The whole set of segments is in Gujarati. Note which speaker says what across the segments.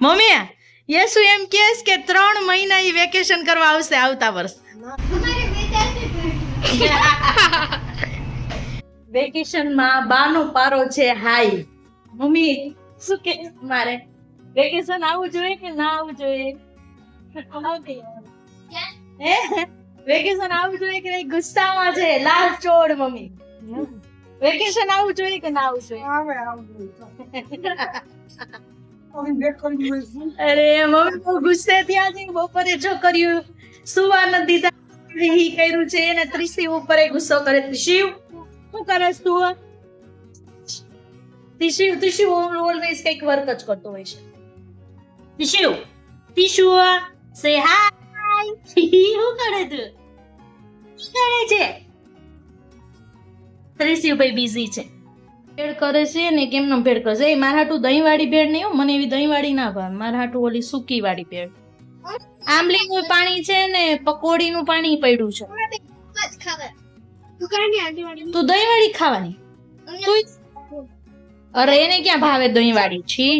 Speaker 1: મમ્મી યસુ એમ કહેશ કે 3 મહિના ઈ વેકેશન કરવા આવશે આવતા વર્ષ. વેકેશન માં બાનો પારો છે હાઈ. મમ્મી શું કે મારે વેકેશન આવવું જોઈએ કે ના આવવું જોઈએ? વેકેશન આવવું જોઈએ કે નહીં? ગુસ્સામાં છે લાલ ચોડ. મમ્મી વેકેશન આવવું જોઈએ કે ના આવવું જોઈએ? અરે મમ્મી બહુ ગુસ્સે થયા છે. બપોરે જો કર્યું સુવા નથી દીધા ઈ કર્યું છે એને ત્રિશી ઉપર ગુસ્સો કરે. શિવ શું કરે તું? તિશુ ઓલવેઝ કઈક વર્ક જ કરતો હોય છે. તિશુ સે હાય. શું કરે તું? શું કરે છે? ત્રિશી ભાઈ બિઝી છે. ભેળ કરે છે ને કેમનો ભેળ કરશે? એ મારા હાટું દહીં વાળી ભેળ નહીં હો, મને એવી દહીં વાળી ના ભાવે. મારા હાટું ઓલી સૂકી વાળી ભેળ. આંબલી નું પાણી છે ને પકોડી નું પાણી પડ્યું છે. તું દહીં વાળી ખાવાની? અરે એને ક્યાં ભાવે દહીં વાળી? છી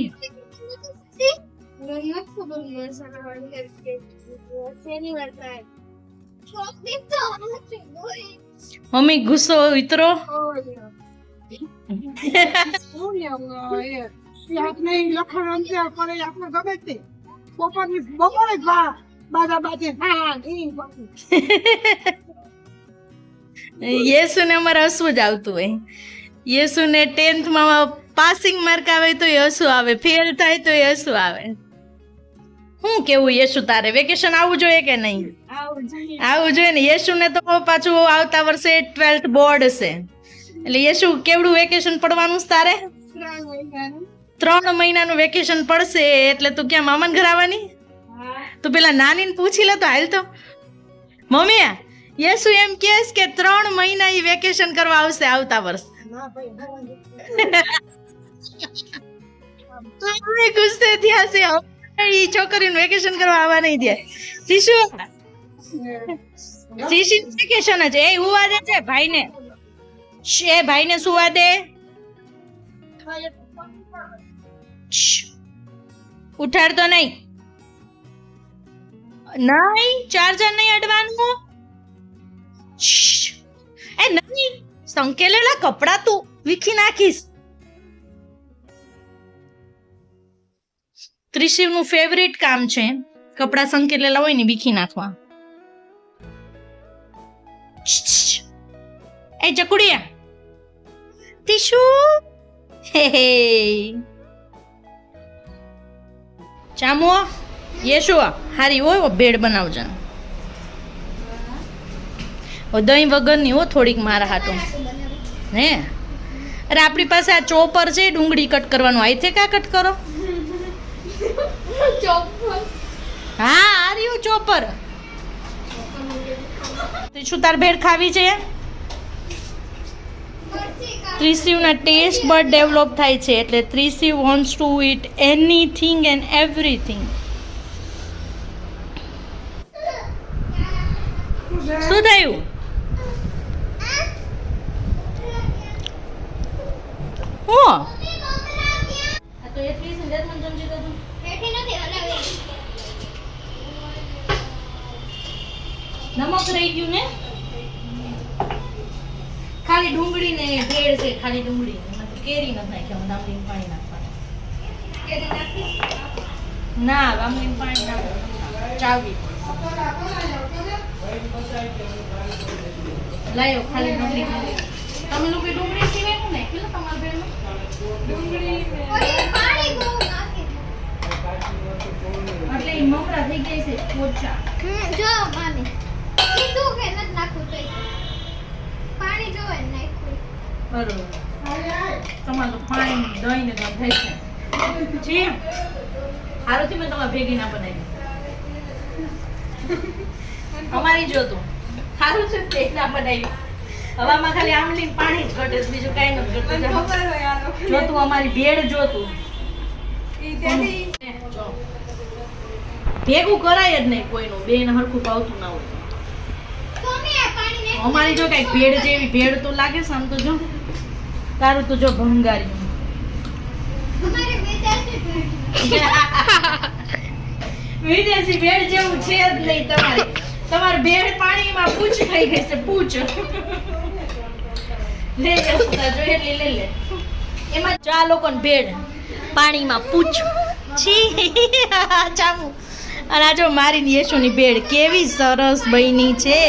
Speaker 1: મમ્મી ગુસ્સો ઉતરો. યેસુ ને અમારે હસવું જ આવતું હોય. યેસુ ને 10th માં પાસિંગ માર્ક આવે તો હસવું આવે, ફેલ થાય તો હસવું આવે. શું કેવું યેસુ તારે? વેકેશન આવવું જોઈએ કે નહીં? આવવું જોઈએ ને. યેસુ ને તો પાછું આવતા વર્ષે 12th બોર્ડ છે એટલે યેસુ કેવડું વેકેશન પડવાનું છે તારે? 3 મહિનાનું વેકેશન પડશે એટલે તું ક્યાં મામાને ઘર આવવાની? તું પેલા નાની ને પૂછી લે તો હાલ તો. મમ્મી યેસુ એમ કહેશ કે 3 મહિના ઈ વેકેશન કરવા આવશે આવતા વર્ષ. ગુસ્સે થયા છે ઈ છોકરીને વેકેશન કરવા આવવા નહીં દે. શિશુ વેકેશન જ. એ હુવા દે છે ભાઈને. ભાઈને સુવા દે. ઉઠાડતો નહીં. નહીં ચાર્જર નહીં અડવાનું. એ નહીં સંકેલેલા કપડા તું વીખી નાખીશ. ત્રિશિવનું ફેવરિટ કામ છે કપડા સંકેલેલા હોય ને વીખી નાખવા. એ ચકુડિયા તિશુ હે ચામો યેશુ હારી હોય ભેળ બનાવજો. દહીં વગરની હો થોડીક મારા હાટું. હે અરે આપણી પાસે આ ચોપર છે ડુંગળી કટ કરવાનું. આઈથે કા કટ કરો? હા આ રહ્યું ચોપર. શું તાર ભેળ ખાવી છે? ત્રિશિવના ટેસ્ટ બડ ડેવલપ થાય છે એટલે Trishiv wants to eat anything and everything. શું થયું? નમક રહી ગયું ને? ખાલી ડુંગળી ને ભેળ છે. ખાલી ડુંગળી કેરી નથી નાખ્યા. દામડી પાણી નાખવાનું. ના દામડી પાણી નાખવાનું. ચાવી લાયો ખાલી ડુંગળી. તમે લોકો ડુંગળી સિવાય ને કેટલા તમારા ભેળમાં ડુંગળી પાણી બહુ નાખે એટલે ઈ મમરા થઈ ગઈ છે પોચા. જો મામી કીધું કે ન નાખું તો પાણી જોવે ને નાખું. બરોબર તમારું પાણી દહીં ને થઈ છે. જી હારું થી મેં તમારે ભેગી ના બનાવી. અમારી જોતું સારું છે તે ના બનાવી. હવામાં ખાલી આમલી પાણી જ ઘટે બીજું કઈ નથી ઘટતું. જોતું અમારી ભેળ જોતું ભેગું કરાય જ નહીં કોઈનું. બેન હરખું પાવતું ના હોય. અમારી જો કઈક ભેળ જેવી ભેળ તો લાગે છે આમ તો. જો તારું તો જો ભંગારી. વિદેશી ભેળ જેવું છે જ નહીં તમારે. તમારે ભેળ પાણીમાં પૂછ થઈ ગઈ છે, પૂછ. લે જસુતા જો એટલી લે લે. એમાં ચા લોકોને ભેળ પાણીમાં પૂછ છી ચામુ. અને આ જો મારી યેશુની ભેળ કેવી સરસ બની છે.